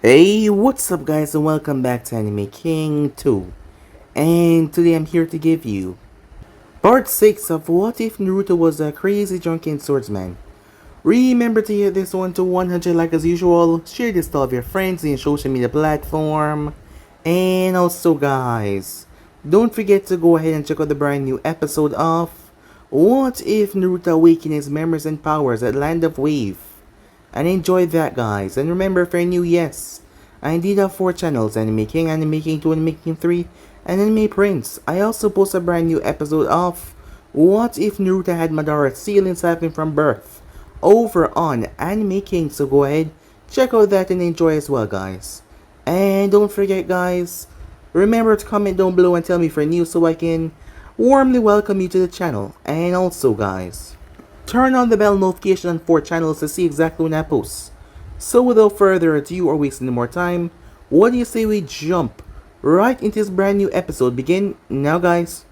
Hey, what's up guys and welcome back to Anime King 2. And today I'm here to give you part 6 of What If Naruto Was a Crazy Drunken Swordsman. Remember to hit this one to 100 like as usual, share this to all of your friends in social media platform. And also guys, don't forget to go ahead and check out the brand new episode of What If Naruto Awakened His Memories and Powers at Land of Wave. And enjoy that guys, and remember if you're new, yes, I indeed have 4 channels, Anime King, Anime King 2, Anime King 3, and Anime Prince. I also post a brand new episode of What If Naruto Had Madara's Sealing Siphon from Birth over on Anime King, so go ahead, check out that and enjoy as well guys. And don't forget guys, remember to comment down below and tell me if you're new so I can warmly welcome you to the channel. And also guys, turn on the bell notification on 4 channels to see exactly when I post. So without further ado or wasting any more time, what do you say we jump right into this brand new episode? Begin now guys.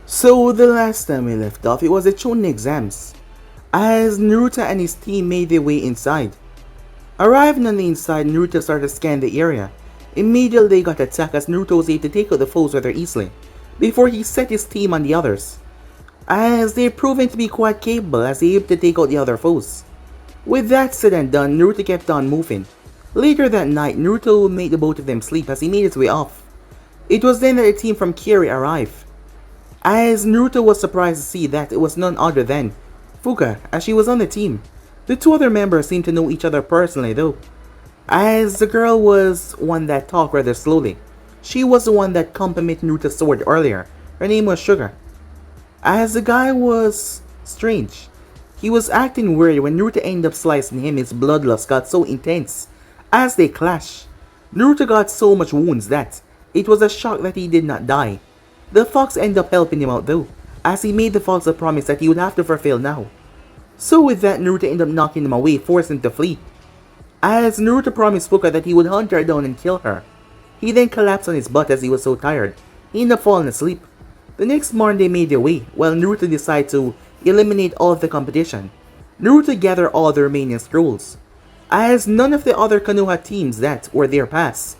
So the last time we left off, it was the Chuunin Exams, as Naruto and his team made their way inside. Arriving on the inside, Naruto started to scan the area. Immediately they got attacked as Naruto was able to take out the foes rather easily, before he set his team on the others, as they proven to be quite capable as they able to take out the other foes. With that said and done, Naruto kept on moving. Later that night, Naruto made the both of them sleep as he made his way off. It was then that the team from Kiri arrived, as Naruto was surprised to see that it was none other than Fuka, as she was on the team. The 2 other members seemed to know each other personally though, as the girl was one that talked rather slowly. She was the one that complimented Naruto's sword earlier. Her name was Sugar. As the guy was strange. He was acting weird when Naruto ended up slicing him. His bloodlust got so intense as they clashed. Naruto got so much wounds that it was a shock that he did not die. The fox ended up helping him out though, as he made the fox a promise that he would have to fulfill now. So with that, Naruto ended up knocking him away, forcing him to flee. As Naruto promised Fuka that he would hunt her down and kill her. He then collapsed on his butt as he was so tired. He ended up falling asleep. The next morning they made their way, while Naruto decided to eliminate all of the competition. Naruto gathered all the remaining scrolls, as none of the other Konoha teams that were there passed.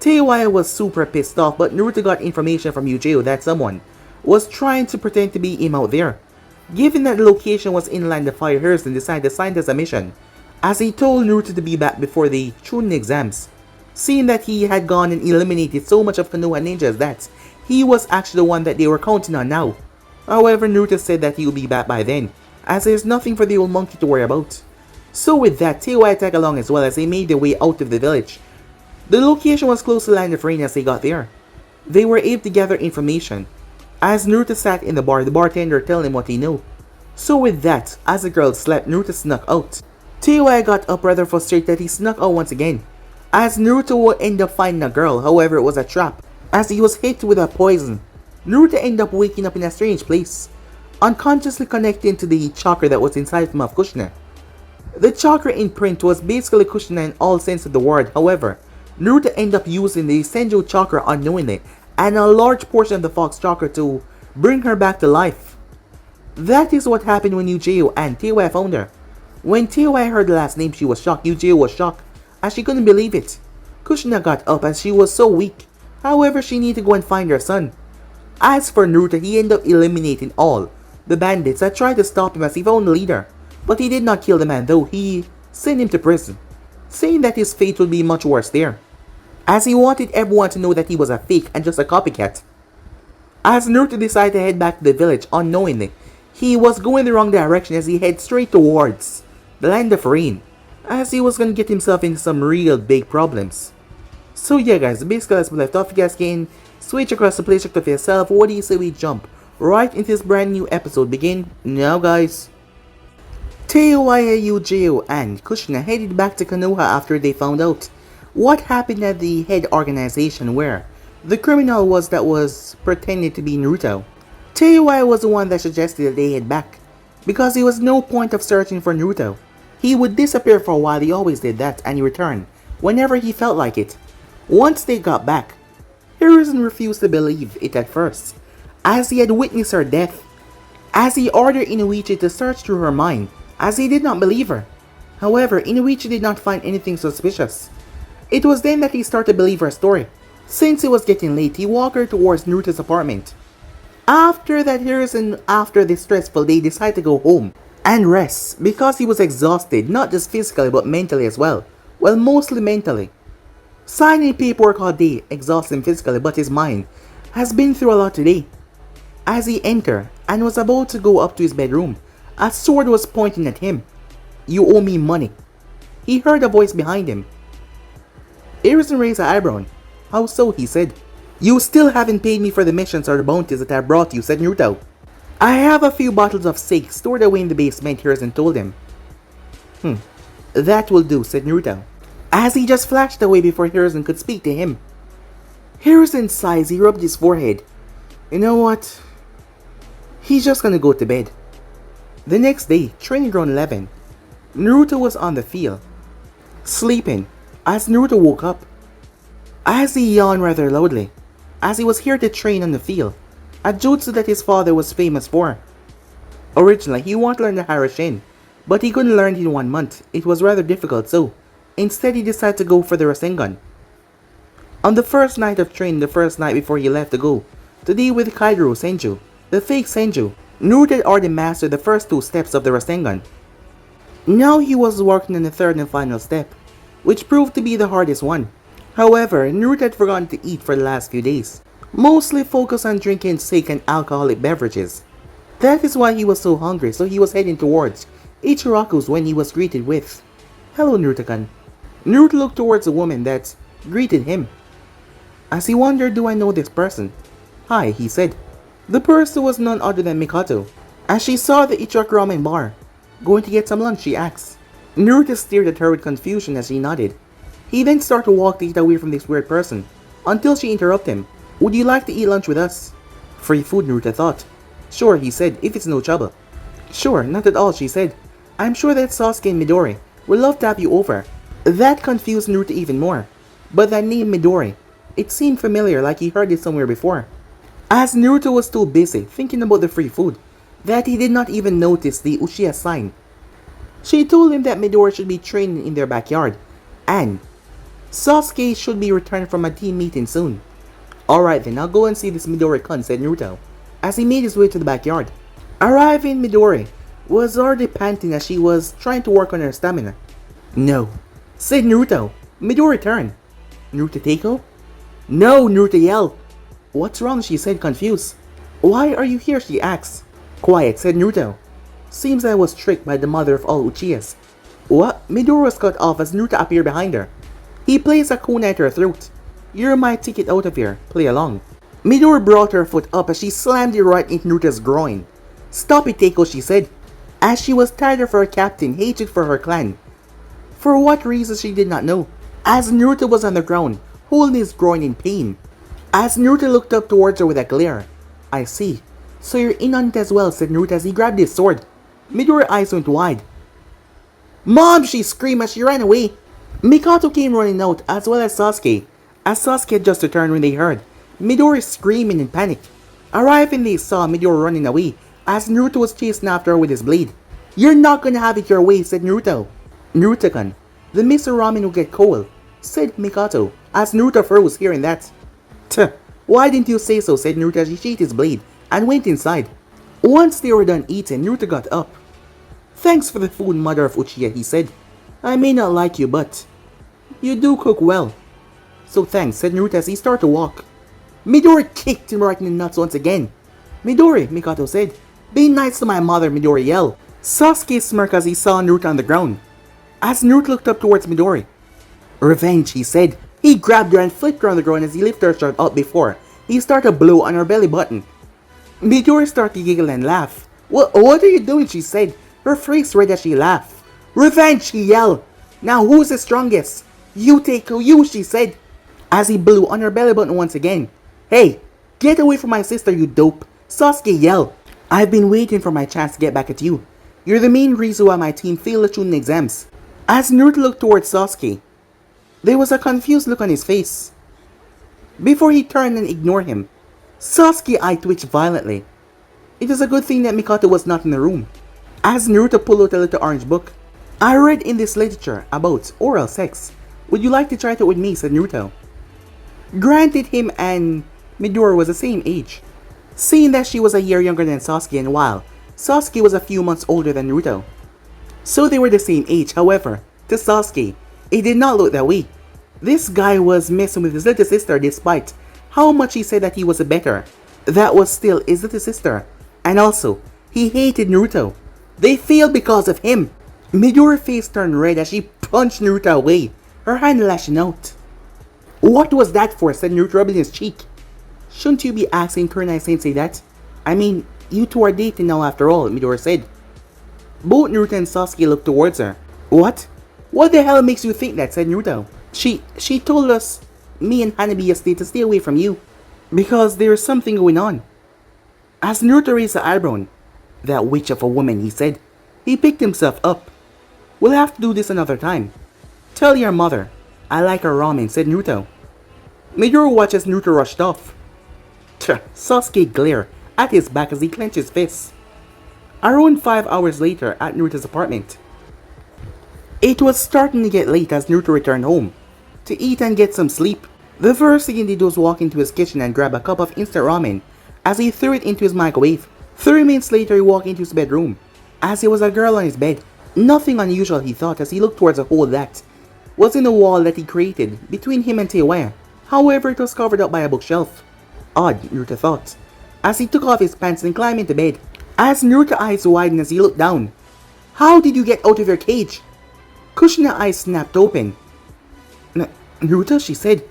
Jiraiya was super pissed off, but Naruto got information from Uchihas that someone was trying to pretend to be him out there. Given that the location was inland the fire Hurston decided to sign this a mission, as he told Naruto to be back before the Chuunin Exams, seeing that he had gone and eliminated so much of Konoha ninjas that he was actually the one that they were counting on now. However, Naruto said that he would be back by then, as there's nothing for the old monkey to worry about. So with that, Jiraiya tagged along as well as they made their way out of the village. The location was close to Land of Rain as they got there. They were able to gather information. As Naruto sat in the bar, the bartender told him what he knew. So with that, as the girl slept, Naruto snuck out. Jiraiya got up rather frustrated that he snuck out once again, as Naruto would end up finding a girl. However, it was a trap, as he was hit with a poison. Naruto ended up waking up in a strange place, unconsciously connecting to the chakra that was inside him of Kushina. The chakra imprint was basically Kushina in all sense of the word. However, Naruto ended up using the Senju chakra unknowingly and a large portion of the fox chakra to bring her back to life. That is what happened when Uchihas and Jiraiya found her. When Jiraiya heard the last name, she was shocked. Uchihas was shocked as she couldn't believe it. Kushina got up as she was so weak. However, she needed to go and find her son. As for Naruto, he ended up eliminating all the bandits that tried to stop him as he found the leader. But he did not kill the man though. He sent him to prison, saying that his fate would be much worse there, as he wanted everyone to know that he was a fake and just a copycat. As Naruto decided to head back to the village unknowingly, he was going the wrong direction as he head straight towards the Land of Rain, as he was going to get himself into some real big problems. So yeah guys, basically that's what left off. You guys can switch across the place, check it for yourself. What do you say we jump right into this brand new episode? Begin now guys. Teiwaya, Yujiro, and Kushina headed back to Konoha after they found out what happened at the head organization where the criminal was pretending to be Naruto. Teiwaya was the one that suggested that they head back, because there was no point of searching for Naruto. He would disappear for a while, he always did that, and he returned whenever he felt like it. Once they got back, Hiruzen refused to believe it at first, as he had witnessed her death, as he ordered Inuichi to search through her mind, as he did not believe her. However, Inuichi did not find anything suspicious. It was then that he started to believe her story. Since it was getting late, he walked her towards Naruto's apartment. After that, Hiruzen, after this stressful day, decided to go home and rest because he was exhausted, not just physically but mentally as well. Well, mostly mentally. Signing paperwork all day, exhausting physically, but his mind has been through a lot today. As he entered and was about to go up to his bedroom, a sword was pointing at him. "You owe me money." He heard a voice behind him. Hiruzen raised an eyebrow. "How so?" he said. "You still haven't paid me for the missions or the bounties that I brought you," said Naruto. "I have a few bottles of sake stored away in the basement," Hiruzen told him. "That will do," said Naruto, as he just flashed away before Hiruzen could speak to him. Hiruzen sighed. He rubbed his forehead. You know what? He's just gonna go to bed. The next day, training ground 11, Naruto was on the field, sleeping, as Naruto woke up. As he yawned rather loudly, as he was here to train on the field, a jutsu that his father was famous for. Originally, he wanted to learn the Harashin, but he couldn't learn it in 1 month. It was rather difficult, so instead he decided to go for the Rasengan. On the first night of training, the first night before he left to go to deal with Kaido Senju, the fake Senju, Naruto had already mastered the first 2 steps of the Rasengan. Now he was working on the third and final step, which proved to be the hardest one. However, Naruto had forgotten to eat for the last few days, mostly focused on drinking sake and alcoholic beverages. That is why he was so hungry, so he was heading towards Ichiraku's when he was greeted with, "Hello, Naruto-kun." Naruto looked towards the woman that greeted him. As he wondered, "Do I know this person?" "Hi," he said. The person was none other than Mikoto. As she saw the Ichiraku ramen bar, "Going to get some lunch?" she asked. Naruto stared at her with confusion as she nodded. He then started to walk to get away from this weird person, until she interrupted him. "Would you like to eat lunch with us?" "Free food," Naruto thought. "Sure," he said, "if it's no trouble." "Sure, not at all," she said. "I'm sure that Sasuke and Midori would love to have you over." That confused Naruto even more. But that name Midori, it seemed familiar, like he heard it somewhere before. As Naruto was too busy thinking about the free food, that he did not even notice the Uchihas sign. She told him that Midori should be training in their backyard, and Sasuke should be returned from a team meeting soon. "Alright then, I'll go and see this Midori-kun," said Naruto, as he made his way to the backyard. Arriving, Midori was already panting as she was trying to work on her stamina. "No," said Naruto. Midori turned. "Naruto Teiko?" "No," Naruto yelled. "What's wrong?" she said, confused. "Why are you here?" she asked. "Quiet," said Naruto. "Seems I was tricked by the mother of all Uchihas." "What?" Midori was cut off as Naruto appeared behind her. He placed a kunai at her throat. "You're my ticket out of here. Play along." Midori brought her foot up as she slammed it right into Naruto's groin. "Stop it, Teiko," she said, as she was tired of her captain, hatred for her clan. For what reason she did not know, as Naruto was on the ground, holding his groin in pain. As Naruto looked up towards her with a glare. "I see. So you're in on it as well," said Naruto as he grabbed his sword. Midori's eyes went wide. "Mom!" she screamed as she ran away. Mikoto came running out, as well as Sasuke. As Sasuke had just returned when they heard Midori screaming in panic. Arriving, they saw Midori running away, as Naruto was chasing after her with his blade. "You're not gonna have it your way," said Naruto. "Naruto-kun, the Mr. Ramen will get cold," said Mikoto, as Naruto froze hearing that. "Tuh, why didn't you say so?" said Naruto as he sheathed his blade and went inside. Once they were done eating, Naruto got up. "Thanks for the food, mother of Uchiha," he said. "I may not like you, but you do cook well." "So thanks," said Naruto as he started to walk. Midori kicked him right in the nuts once again. "Midori," Mikoto said. "Be nice to my mother," Midori yelled. Sasuke smirked as he saw Naruto on the ground. As Naruto looked up towards Midori. "Revenge," he said. He grabbed her and flipped her on the ground as he lifted her shirt up before he started to blow on her belly button. Midori started to giggle and laugh. What are you doing?" she said, her face red as she laughed. Revenge, she yelled. Now who's the strongest? You take you, she said, as he blew on her belly button once again. Hey, get away from my sister, you dope, Sasuke yelled. I've been waiting for my chance to get back at you. You're the main reason why my team failed the Chuunin exams. As Naruto looked towards Sasuke, there was a confused look on his face. Before he turned and ignored him, Sasuke's eye twitched violently. It was a good thing that Mikoto was not in the room. As Naruto pulled out a little orange book, I read in this literature about oral sex. Would you like to try it with me, said Naruto. Granted, him and Midori was the same age, seeing that she was a year younger than Sasuke and while Sasuke was a few months older than Naruto. So they were the same age. However, to Sasuke, it did not look that way. This guy was messing with his little sister despite how much he said that he was a better. That was still his little sister. And also, he hated Naruto. They failed because of him. Midori's face turned red as she punched Naruto away, her hand lashing out. What was that for? Said Naruto, rubbing his cheek. Shouldn't you be asking Kurenai Sensei that? I mean, you two are dating now after all, Midori said. Both Naruto and Sasuke looked towards her. What? What the hell makes you think that? Said Naruto. She told us, me and Hanabi yesterday, to stay away from you, because there is something going on. As Naruto raised an eyebrow, that witch of a woman, he said. He picked himself up. We'll have to do this another time. Tell your mother, I like her ramen, said Naruto. Midori watched as Naruto rushed off. Sasuke glared at his back as he clenched his fists. Around 5 hours later at Naruto's apartment. It was starting to get late as Naruto returned home to eat and get some sleep. The first thing he did was walk into his kitchen and grab a cup of instant ramen as he threw it into his microwave. 3 minutes later he walked into his bedroom as there was a girl on his bed. Nothing unusual, he thought, as he looked towards a hole that was in the wall that he created between him and Teiwaya. However, it was covered up by a bookshelf. Odd, Naruto thought, as he took off his pants and climbed into bed. As Naruto's eyes widened as he looked down. How did you get out of your cage? Kushina's eyes snapped open. Naruto, she said.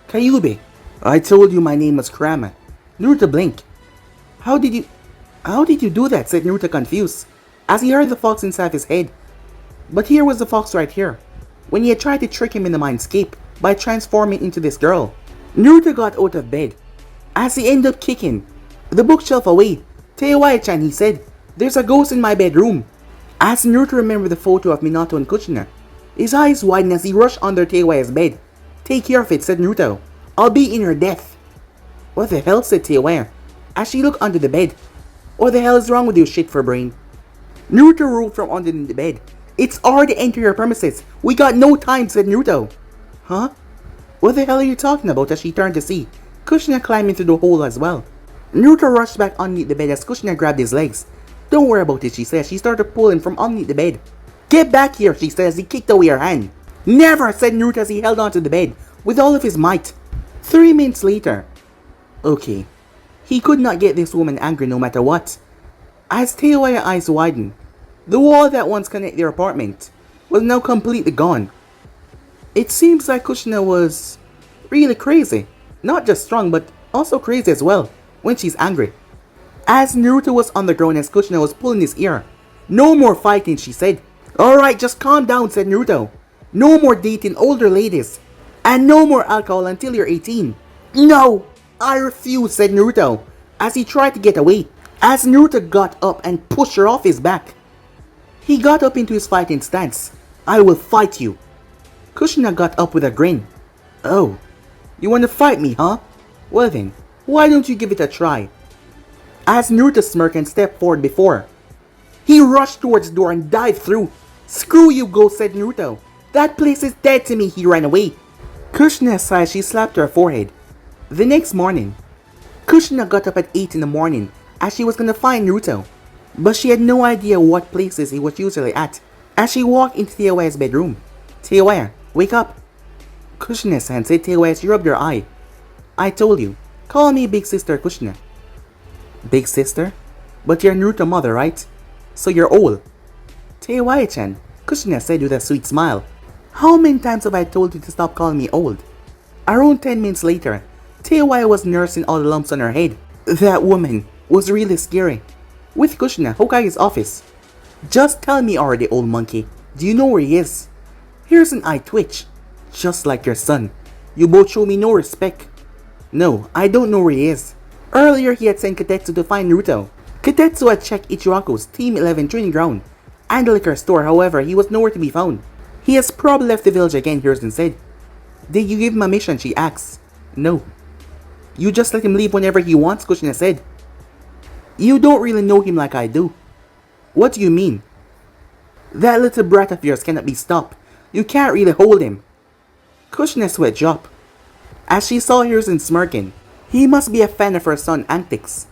Kyuubi, I told you my name was Kurama. Naruto blinked. How did you do that? Said Naruto, confused, as he heard the fox inside his head. But here was the fox right here, when he had tried to trick him in the mindscape by transforming into this girl. Naruto got out of bed, as he ended up kicking the bookshelf away. Teiwaya-chan, he said, there's a ghost in my bedroom. As Naruto remembered the photo of Minato and Kushina, his eyes widened as he rushed under Teiwaya's bed. Take care of it, said Naruto. I'll be in your death. What the hell, said Teiwaya, as she looked under the bed. What the hell is wrong with you, shit for brain? Naruto rolled from under the bed. It's hard to enter your premises. We got no time, said Naruto. Huh? What the hell are you talking about? As she turned to see Kushina climbing through the hole as well. Naruto rushed back underneath the bed as Kushina grabbed his legs. Don't worry about it, she said. She started pulling from underneath the bed. Get back here, she said as he kicked away her hand. Never, said Naruto as he held onto the bed with all of his might. 3 minutes later. Okay. He could not get this woman angry no matter what. As Teiwaya's eyes widened, the wall that once connected their apartment was now completely gone. It seems like Kushina was really crazy. Not just strong, but also crazy as well when she's angry. As Naruto was on the ground as Kushina was pulling his ear. No more fighting, she said. Alright, just calm down, said Naruto. No more dating older ladies. And no more alcohol until you're 18. No, I refuse, said Naruto, as he tried to get away. As Naruto got up and pushed her off his back. He got up into his fighting stance. I will fight you. Kushina got up with a grin. Oh, you want to fight me, huh? Well then, why don't you give it a try? As Naruto smirked and stepped forward before. He rushed towards the door and dived through. Screw you, ghost, said Naruto. That place is dead to me, he ran away. Kushina sighed as she slapped her forehead. The next morning, Kushina got up at 8 in the morning as she was going to find Naruto. But she had no idea what places he was usually at as she walked into Teiwaya's bedroom. Teiwaya, wake up. Kushina-san, said Teiwaya as she rubbed her eye. I told you, call me Big Sister Kushina. Big Sister? But you're Naruto's mother, right? So you're old. Teiwaya-chan, Kushina said with a sweet smile. How many times have I told you to stop calling me old? Around 10 minutes later, Teiwaya was nursing all the lumps on her head. That woman was really scary. With Kushina, Hokage's office. Just tell me already, old monkey. Do you know where he is? Here's an eye twitch. Just like your son. You both show me no respect. No, I don't know where he is. Earlier he had sent Katetsu to find Naruto. Katetsu had checked Ichiraku's Team 11 training ground and the liquor store, however, he was nowhere to be found. He has probably left the village again, Hiruzen said. Did you give him a mission, she asks. No. You just let him leave whenever he wants, Kushina said. You don't really know him like I do. What do you mean? That little brat of yours cannot be stopped. You can't really hold him. Kushina's sweat dropped as she saw Hiruzen smirking. He must be a fan of her son's antics.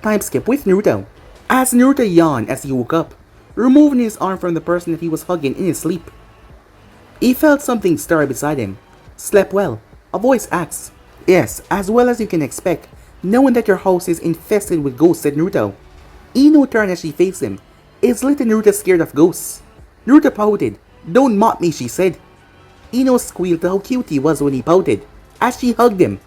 Time skip with Naruto. As Naruto yawned as he woke up, removing his arm from the person that he was hugging in his sleep. He felt something stir beside him. Slept well. A voice asks. Yes, as well as you can expect, knowing that your house is infested with ghosts, said Naruto. Ino turned as she faced him. Is little Naruto scared of ghosts? Naruto pouted. Don't mock me, she said. Ino squealed how cute he was when he pouted, as she hugged him.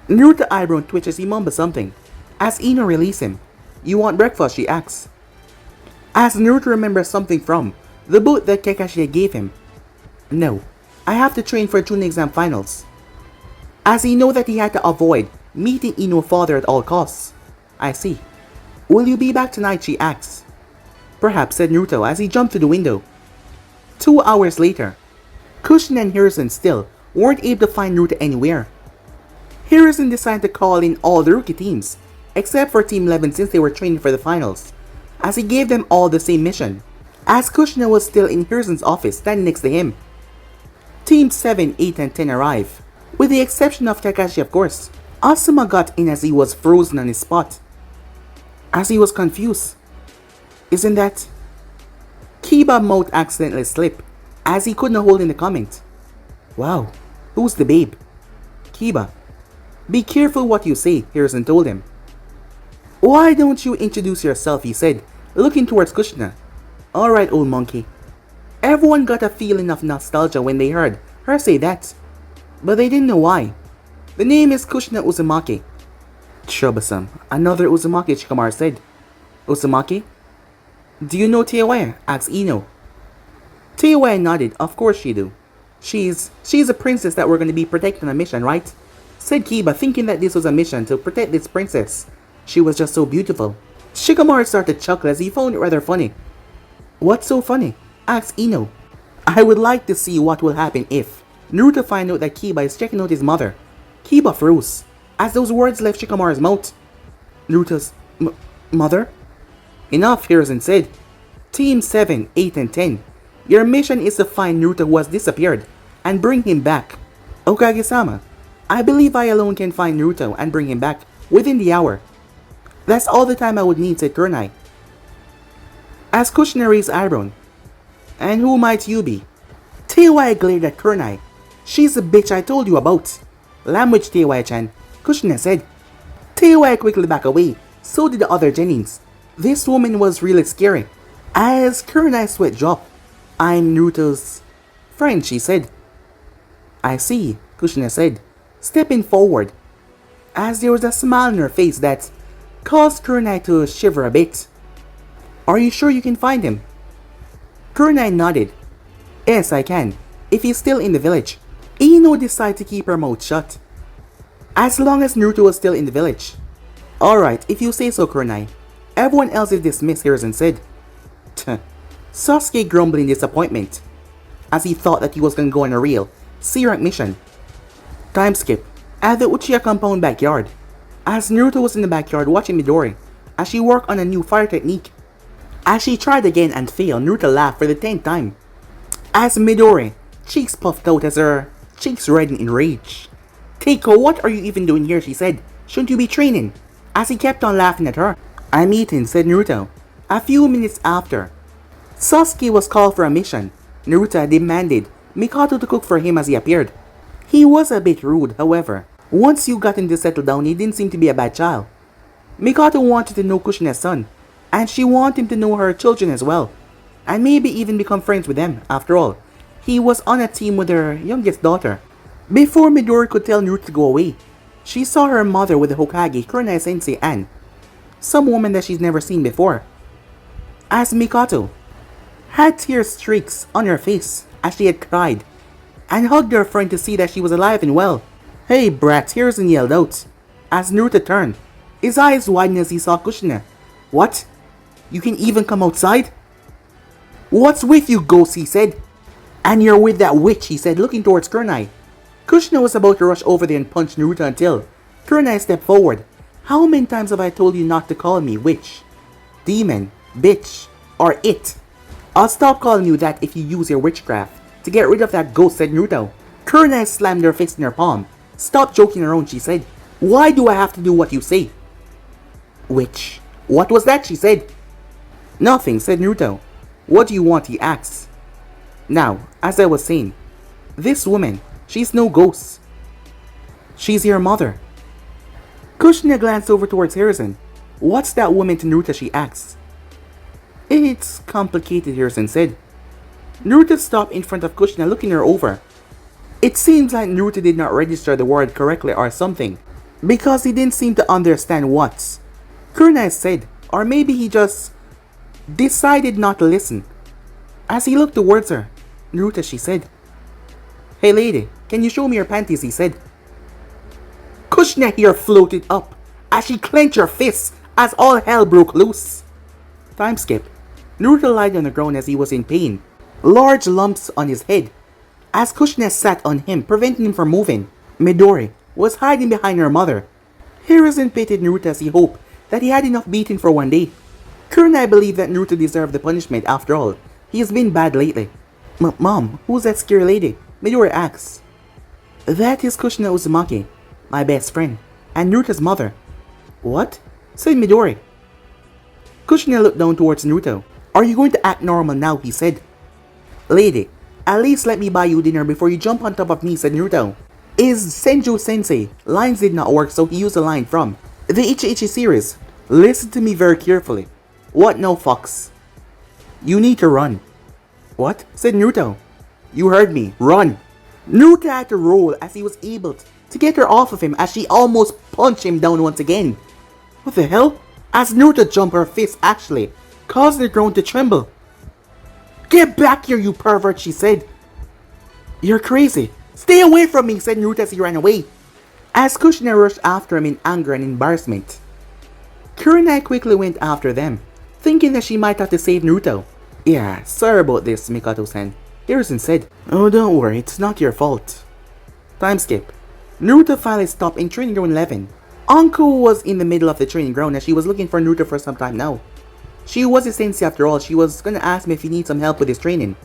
Naruto's eyebrow twitched as he mumbled something. As Ino released him. You want breakfast, she asks. As Naruto remembers something from the boot that Kakashi gave him. No, I have to train for Chuunin Exam finals. As he knew that he had to avoid meeting Ino's father at all costs. I see. Will you be back tonight, she asks. Perhaps, said Naruto as he jumped to the window. 2 hours later, Kushina and Hiruzen still weren't able to find Naruto anywhere. Hiruzen decided to call in all the rookie teams, except for Team 11 since they were training for the finals, as he gave them all the same mission, as Kushina was still in Hiruzen's office standing next to him. Teams 7, 8, and 10 arrived, with the exception of Kakashi of course. Asuma got in as he was frozen on his spot, as he was confused. Isn't that... Kiba's mouth accidentally slipped, as he couldn't hold in the comment. Wow, who's the babe? Kiba. Be careful what you say, Hiruzen told him. Why don't you introduce yourself, he said, looking towards Kushina. Alright, old monkey. Everyone got a feeling of nostalgia when they heard her say that, but they didn't know why. The name is Kushina Uzumaki. Troublesome. Another Uzumaki, Shikamaru said. Uzumaki? Do you know Teiwaya? Asked Ino. Teiwaya nodded. Of course she do. She's a princess that we're going to be protecting on a mission, right? Said Kiba, thinking that this was a mission to protect this princess. She was just so beautiful. Shikamaru started to chuckle as he found it rather funny. What's so funny? Asked Ino. I would like to see what will happen if Naruto find out that Kiba is checking out his mother. Kiba froze as those words left Shikamaru's mouth. Naruto's mother? Enough, Hiruzen said. Team 7, 8, and 10. Your mission is to find Naruto who has disappeared and bring him back. Okage-sama, I believe I alone can find Naruto and bring him back within the hour. That's all the time I would need, said Kurenai. As Kushina raised eyebrow. And who might you be? Teiwaya glared at Kurenai. She's the bitch I told you about. Language, Teiwaya-chan, Kushina said. Teiwaya quickly backed away. So did the other Genins. This woman was really scary. As Kurenai's sweat dropped. I'm Naruto's friend, she said. I see, Kushina said, stepping forward, as there was a smile on her face that caused Kurenai to shiver a bit. Are you sure you can find him? Kurenai nodded. Yes, I can, if he's still in the village. Ino decided to keep her mouth shut, as long as Naruto was still in the village. Alright, if you say so, Kurenai. Everyone else is dismissed, Hiruzen said. Sasuke grumbled in disappointment, as he thought that he was going to go on a real C-rank mission. Time skip. At the Uchiha compound backyard, as Naruto was in the backyard watching Midori, as she worked on a new fire technique. As she tried again and failed, Naruto laughed for the 10th time. As Midori, cheeks puffed out as her cheeks reddened in rage. Keiko, what are you even doing here, she said. Shouldn't you be training? As he kept on laughing at her. I'm eating, said Naruto. A few minutes after, Sasuke was called for a mission. Naruto demanded Mikoto to cook for him as he appeared. He was a bit rude, however. Once you got him to settle down, he didn't seem to be a bad child. Mikoto wanted to know Kushina's son, and she wanted him to know her children as well, and maybe even become friends with them. After all, he was on a team with her youngest daughter. Before Midori could tell Naruto to go away, she saw her mother with the Hokage, Kurenai-sensei, and some woman that she's never seen before. As Mikoto, had tear streaks on her face as she had cried, and hugged her friend to see that she was alive and well. Hey brat, Hiruzen yelled out. As Naruto turned, his eyes widened as he saw Kushina. What? You can even come outside? What's with you, ghost, he said. And you're with that witch, he said, looking towards Kurenai. Kushina was about to rush over there and punch Naruto until Kurenai stepped forward. How many times have I told you not to call me witch, demon, bitch, or it? I'll stop calling you that if you use your witchcraft to get rid of that ghost, said Naruto. Kurenai slammed her fist in her palm. Stop joking around, she said. Why do I have to do what you say? Witch. What was that, she said. Nothing, said Naruto. What do you want, he asked. Now, as I was saying, this woman, she's no ghost. She's your mother. Kushina glanced over towards Hiruzen. What's that woman to Naruto, she asked. It's complicated, Hiruzen said. Naruto stopped in front of Kushina, looking her over. It seems like Naruto did not register the word correctly or something, because he didn't seem to understand what Kurenai said, or maybe he just decided not to listen. As he looked towards her, Naruto, she said. Hey lady, can you show me your panties, he said. Kushina here floated up as she clenched her fists as all hell broke loose. Time skip. Naruto lied on the ground as he was in pain, large lumps on his head. As Kushina sat on him, preventing him from moving, Midori was hiding behind her mother. Hiruzen pitied Naruto as he hoped that he had enough beating for one day. Kurenai believed that Naruto deserved the punishment after all. He has been bad lately. Mom, who's that scary lady? Midori asks. That is Kushina Uzumaki, my best friend, and Naruto's mother. What? Said Midori. Kushina looked down towards Naruto. Are you going to act normal now, he said. Lady, at least let me buy you dinner before you jump on top of me, said Naruto. Is Senju sensei. Lines did not work, so he used a line from the Ichi series. Listen to me very carefully. What no, Fox? You need to run. What? Said Naruto. You heard me. Run. Naruto had to roll as he was able to get her off of him as she almost punched him down once again. What the hell? As Naruto jumped, her fist actually caused the ground to tremble. Get back here, you pervert, she said. You're crazy. Stay away from me, said Naruto as he ran away. As Kushina rushed after him in anger and embarrassment, Kurenai quickly went after them, thinking that she might have to save Naruto. Yeah, sorry about this, Mikato-san, Hiruzen said. Oh, don't worry, it's not your fault. Time skip. Naruto finally stopped in Training Ground 11. Anko was in the middle of the training ground as she was looking for Naruto for some time now. She was his sensei after all. She was gonna ask him if he needs some help with his training.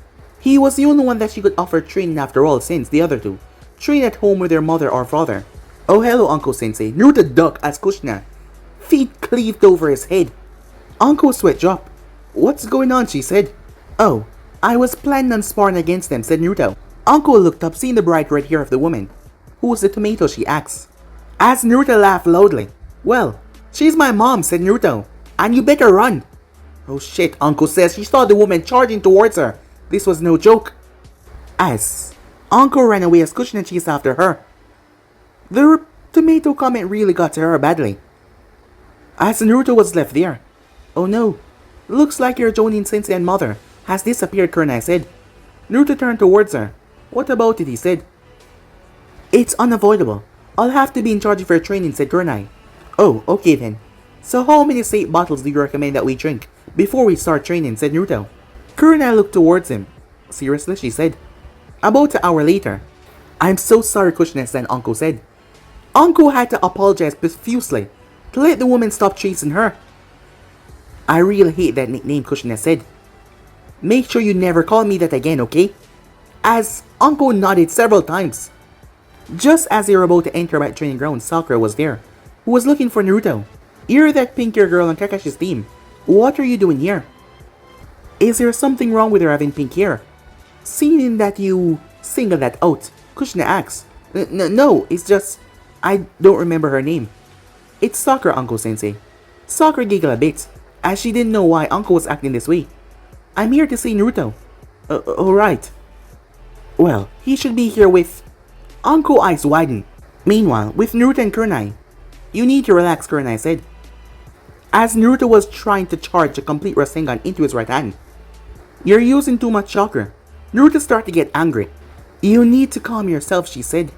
He was the only one that she could offer training after all, since the other two train at home with their mother or father. Oh, hello, Uncle Sensei. Naruto ducked as Kushina feet cleaved over his head. Uncle's sweat dropped. What's going on, she said. Oh, I was planning on sparring against them, said Naruto. Uncle looked up, seeing the bright red hair of the woman. Who's the tomato, she asked. As Naruto laughed loudly. Well, she's my mom, said Naruto. And you better run. Oh shit, Uncle says she saw the woman charging towards her. This was no joke. As Uncle ran away as Kushina chased after her. The tomato comment really got to her badly. As Naruto was left there. Oh no, looks like your Chuunin sensei and mother has disappeared, Kurenai said. Naruto turned towards her. What about it, he said. It's unavoidable. I'll have to be in charge of your training, said Kurenai. Oh, okay then. So how many safe bottles do you recommend that we drink before we start training, said Naruto. Kurenai looked towards him. Seriously, she said. About an hour later. I'm so sorry, Kushina-san, Uncle said. Uncle had to apologize profusely to let the woman stop chasing her. I really hate that nickname, Kushina said. Make sure you never call me that again, okay? As Uncle nodded several times. Just as they were about to enter back training ground, Sakura was there, who was looking for Naruto. You're that pink-haired girl on Kakashi's team. What are you doing here? Is there something wrong with her having pink hair? Seeing that you singled that out, Kushina asked. No, it's just... I don't remember her name. It's Sakura, Uncle Sensei. Sakura giggled a bit, as she didn't know why Uncle was acting this way. I'm here to see Naruto. Alright. Well, he should be here with... Uncle eyes widened. Meanwhile, with Naruto and Kurenai. You need to relax, Kurenai said. As Naruto was trying to charge a complete Rasengan into his right hand. You're using too much chakra. Naruto started to get angry. You need to calm yourself, she said.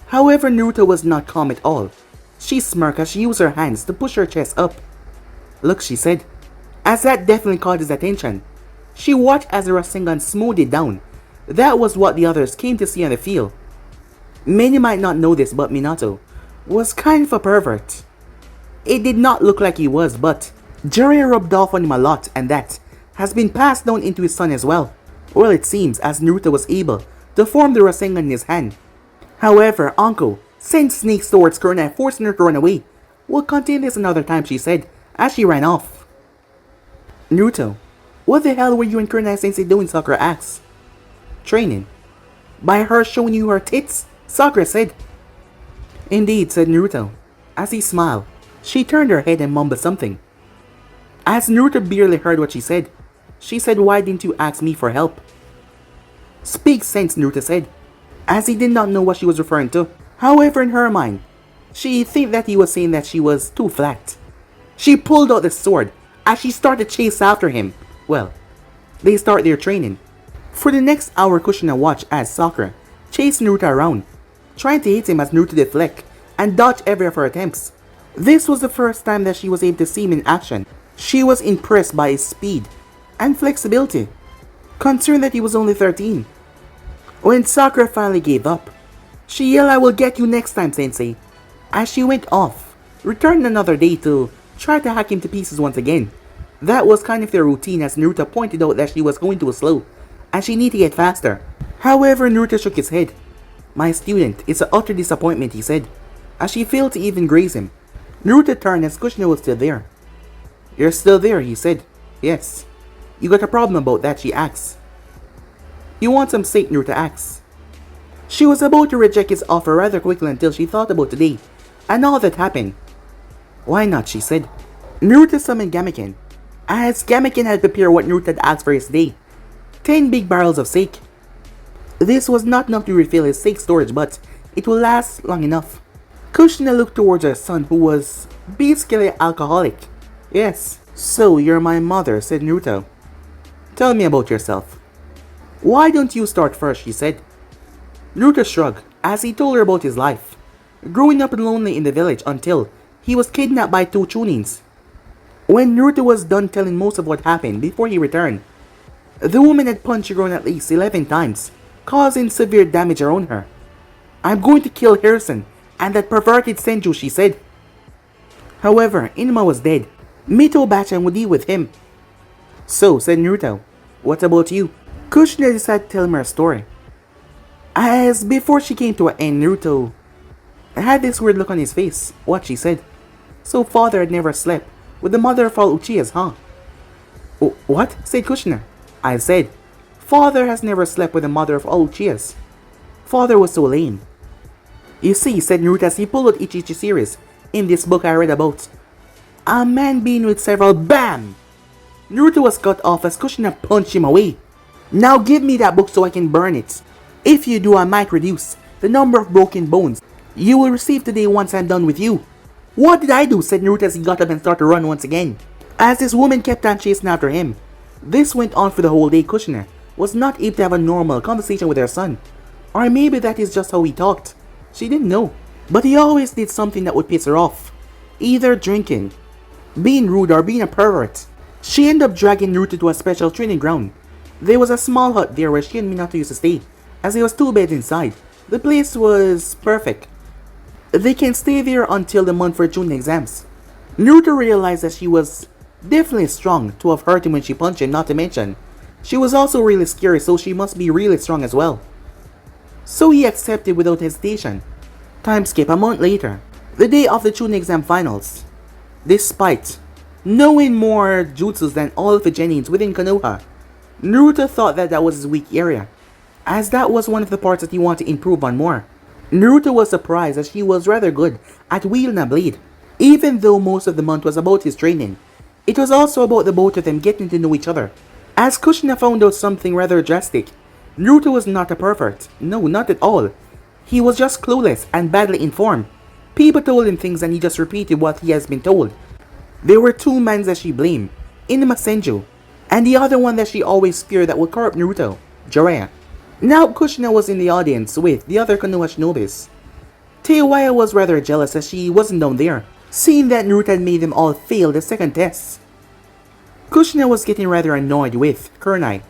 However, Naruto was not calm at all. She smirked as she used her hands to push her chest up. Look, she said, as that definitely caught his attention. She watched as the Rasengan smoothed it down. That was what the others came to see on the field. Many might not know this, but Minato was kind of a pervert. It did not look like he was, but Jiraiya rubbed off on him a lot, and that has been passed down into his son as well. Well, it seems as Naruto was able to form the Rasengan in his hand. However, Anko sent snakes towards Kurona, forcing her to run away. We'll continue this another time, she said, as she ran off. Naruto, what the hell were you and Kurona Sensei doing? Sakura asked. Training. By her showing you her tits? Sakura said. Indeed, said Naruto. As he smiled, she turned her head and mumbled something. As Naruto barely heard what she said, why didn't you ask me for help? Speak sense, Naruto said, as he did not know what she was referring to. However, in her mind, she think that he was saying that she was too flat. She pulled out the sword as she started to chase after him. Well, they start their training. For the next hour, Kushina watched as Sakura chased Naruto around, trying to hit him as Naruto deflect and dodge every of her attempts. This was the first time that she was able to see him in action. She was impressed by his speed and flexibility, considering that he was only 13. When Sakura finally gave up, she yelled, I will get you next time, Sensei, as she went off, returning another day to try to hack him to pieces once again. That was kind of their routine, as Naruto pointed out that she was going too slow and she needed to get faster. However, Naruto shook his head. My student, it's an utter disappointment, he said, as she failed to even graze him. Naruto turned as Kushina was still there. You're still there, he said. Yes. You got a problem about that, she asked. You want some steak, Naruto asked. She was about to reject his offer rather quickly until she thought about today and all that happened. Why not, she said. Naruto summoned Gamekin, as Gamekin had prepared what Naruto had asked for his day. 10 big barrels of steak. This was not enough to refill his steak storage, but it will last long enough. Kushina looked towards her son, who was basically alcoholic. Yes, so you're my mother, said Naruto. Tell me about yourself. Why don't you start first, she said. Naruto shrugged as he told her about his life, growing up lonely in the village until he was kidnapped by 2 chuunins. When Naruto was done telling most of what happened before he returned, the woman had punched Hiron at least 11 times, causing severe damage around her. I'm going to kill Harrison and that perverted Senju, she said. However, Inuma was dead. Mito Bachan would deal with him. So, said Naruto, what about you? Kushina decided to tell him her story. As before she came to an end, Naruto had this weird look on his face. What, she said. So father had never slept with the mother of all Uchihas, huh? What? Said Kushina. I said, father has never slept with the mother of all Uchihas. Father was so lame. You see, said Naruto as he pulled out Ichichi series in this book I read about. A man being with several BAM! Naruto was cut off as Kushina punched him away. Now give me that book so I can burn it. If you do, I might reduce the number of broken bones you will receive today once I'm done with you. What did I do? Said Naruto as he got up and started to run once again, as this woman kept on chasing after him. This went on for the whole day. Kushina was not able to have a normal conversation with her son. Or maybe that is just how he talked. She didn't know. But he always did something that would piss her off. Either drinking, being rude, or being a pervert. She ended up dragging Naruto to a special training ground. There was a small hut there where she and Minato used to stay, as there was 2 beds inside. The place was perfect. They can stay there until the month for Chuunin exams. Naruto realized that she was definitely strong to have hurt him when she punched him, not to mention she was also really scary, so she must be really strong as well. So he accepted without hesitation. Time skip a month later, the day of the Chuunin exam finals. Despite knowing more jutsus than all of the genins within Konoha, Naruto thought that was his weak area, as that was one of the parts that he wanted to improve on more. Naruto was surprised as he was rather good at wielding a blade. Even though most of the month was about his training, it was also about the both of them getting to know each other. As Kushina found out something rather drastic, Naruto was not a pervert. No, not at all. He was just clueless and badly informed. People told him things and he just repeated what he has been told. There were 2 men that she blamed, Inuma Senju and the other one that she always feared that would corrupt Naruto, Jiraiya. Now Kushina was in the audience with the other Konoha shinobis. Teiwaya was rather jealous as she wasn't down there, seeing that Naruto had made them all fail the second test. Kushina was getting rather annoyed with Kurenai,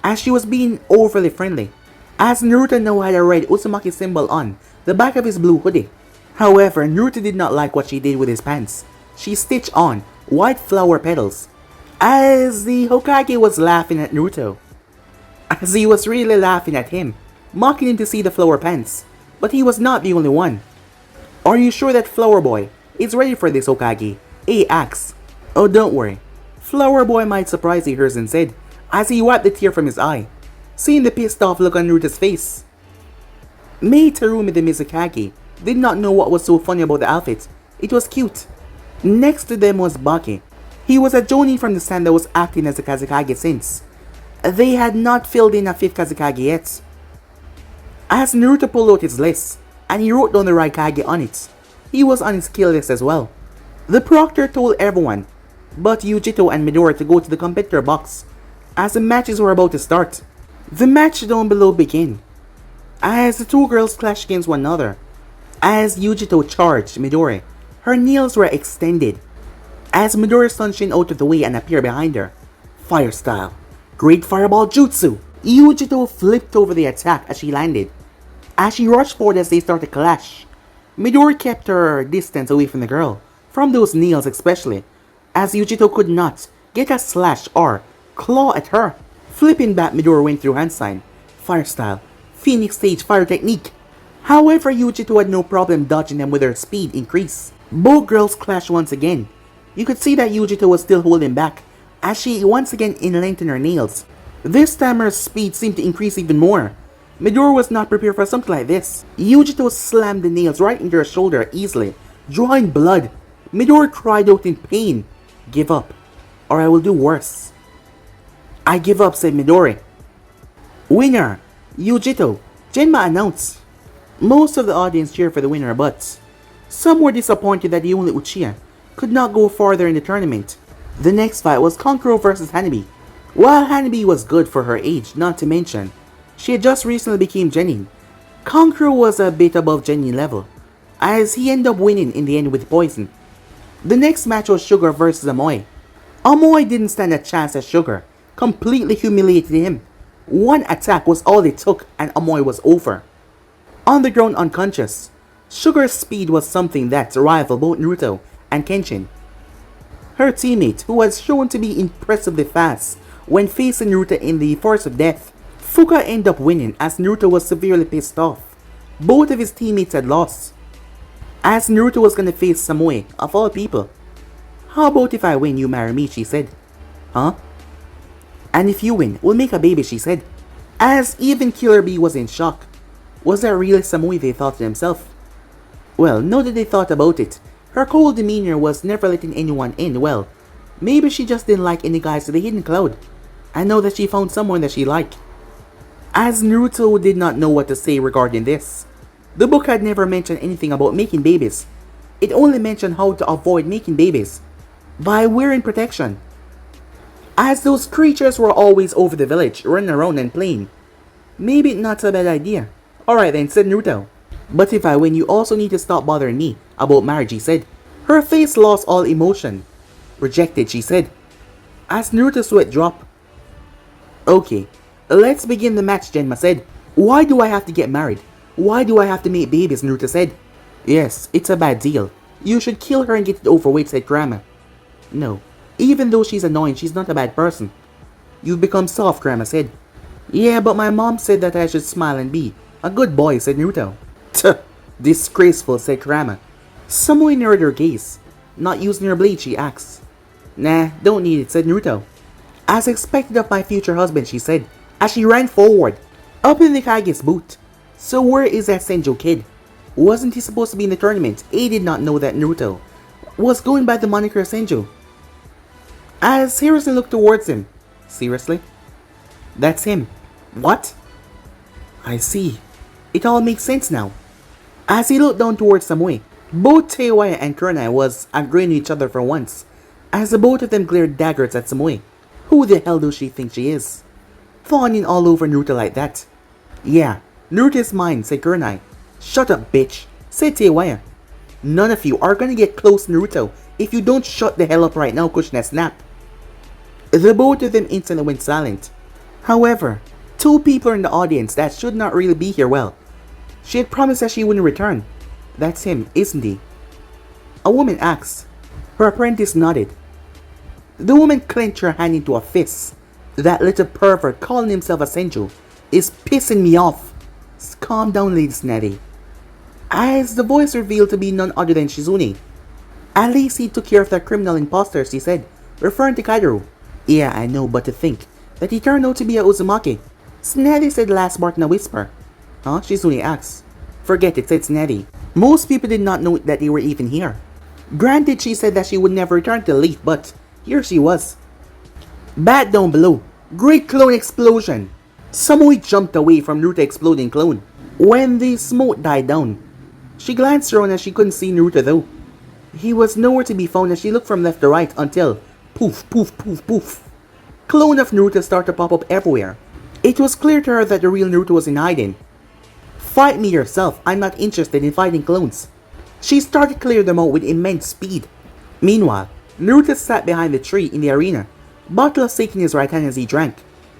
as she was being overly friendly, as Naruto now had a red Uzumaki symbol on the back of his blue hoodie. However, Naruto did not like what she did with his pants. She stitched on white flower petals, as the Hokage was laughing at Naruto, as he was really laughing at him, mocking him to see the flower pants, but he was not the only one. Are you sure that Flower Boy is ready for this, Hokage? A asked. Oh, don't worry. Flower Boy might surprise you, Hiruzen said, as he wiped the tear from his eye, seeing the pissed off look on Naruto's face. Mei Terumi the Mizukage did not know what was so funny about the outfit. It was cute. Next to them was Baki. He was a jonin from the stand that was acting as a Kazekage since they had not filled in a 5th Kazekage yet. As Naruto pulled out his list, and he wrote down the Raikage on it, he was on his kill list as well. The proctor told everyone but Yujito and Midori to go to the competitor box, as the matches were about to start. The match down below began, as the two girls clashed against one another. As Yujito charged Midori, her nails were extended, as Midori stunned Shin out of the way and appeared behind her. Fire style. Great fireball jutsu. Yujito flipped over the attack as she landed. As she rushed forward as they started to clash, Midori kept her distance away from the girl, from those nails especially, as Yujito could not get a slash or claw at her. Flipping back, Midori went through hand sign. Fire style. Phoenix stage fire technique. However, Yujito had no problem dodging them with her speed increase. Both girls clashed once again. You could see that Yujito was still holding back, as she once again lengthened her nails. This time her speed seemed to increase even more. Midori was not prepared for something like this. Yujito slammed the nails right into her shoulder easily, drawing blood. Midori cried out in pain. Give up, or I will do worse. I give up, said Midori. Winner, Yujito, Genma announced. Most of the audience cheered for the winner, but some were disappointed that the only Uchiha could not go farther in the tournament. The next fight was Kankuro vs Hanabi. While Hanabi was good for her age, not to mention, she had just recently became Genin, Kankuro was a bit above Genin level, as he ended up winning in the end with poison. The next match was Sugar vs Amoy. Amoy didn't stand a chance as Sugar completely humiliated him. One attack was all it took and Amoy was over. On the ground unconscious, Sugar's speed was something that rivaled both Naruto and Kenshin. Her teammate, who was shown to be impressively fast when facing Naruto in the Forest of Death, Fuka ended up winning as Naruto was severely pissed off. Both of his teammates had lost, as Naruto was gonna face Samui, of all people. How about if I win, you marry me, she said. Huh? And if you win, we'll make a baby, she said. As even Killer Bee was in shock. Was that really Samui, they thought to themselves? Well, now that they thought about it, her cold demeanor was never letting anyone in. Well, maybe she just didn't like any guys to the hidden cloud, and know that she found someone that she liked. As Naruto did not know what to say regarding this. The book had never mentioned anything about making babies. It only mentioned how to avoid making babies, by wearing protection. As those creatures were always over the village, running around and playing. Maybe not a bad idea. Alright then, said Naruto. But if I win, you also need to stop bothering me about marriage, he said. Her face lost all emotion. Rejected, she said. As Naruto's sweat dropped. Okay, let's begin the match, Genma said. Why do I have to get married? Why do I have to make babies, Naruto said. Yes, it's a bad deal. You should kill her and get it over with, said Kurama. No, even though she's annoying, she's not a bad person. You've become soft, Kurama said. Yeah, but my mom said that I should smile and be a good boy, said Naruto. Tuh, disgraceful, said Kurama. Samui narrowed her gaze. Not using her blade, she asked. Nah, don't need it, said Naruto. As expected of my future husband, she said, as she ran forward, up in the Kage's boot. So where is that Senju kid? Wasn't he supposed to be in the tournament? A did not know that Naruto was going by the moniker Senju. As Hiruzen looked towards him. Seriously? That's him. What? I see. It all makes sense now. As he looked down towards Samui, both Teiwaya and Kurenai was agreeing to each other for once, as the both of them glared daggers at Samui. Who the hell does she think she is? Fawning all over Naruto like that. Yeah, Naruto's mine, said Kurenai. Shut up, bitch, said Teiwaya. None of you are gonna get close to Naruto if you don't shut the hell up right now, Kushina snapped. The both of them instantly went silent. However, two people in the audience that should not really be here well. She had promised that she wouldn't return. That's him, isn't he? A woman asked. Her apprentice nodded. The woman clenched her hand into a fist. That little pervert calling himself a Senju is pissing me off. Calm down, Lady Snatty. As the voice revealed to be none other than Shizune. At least he took care of that criminal imposter, she said, referring to Kaidoru. Yeah, I know, but to think that he turned out to be a Uzumaki. Snatty said the last part in a whisper. Huh? Shizune asked. Forget it, said Snatty. Most people did not know that they were even here. Granted, she said that she would never return to the Leaf, but here she was. Bad down below. Great clone explosion. Samui jumped away from Naruto exploding clone. When the smoke died down, she glanced around as she couldn't see Naruto though. He was nowhere to be found as she looked from left to right until poof, poof, poof, poof. Clone of Naruto started to pop up everywhere. It was clear to her that the real Naruto was in hiding. Fight me yourself, I'm not interested in fighting clones. She started to clear them out with immense speed. Meanwhile, Naruto sat behind the tree in the arena, bottle of sake in his right hand as he drank.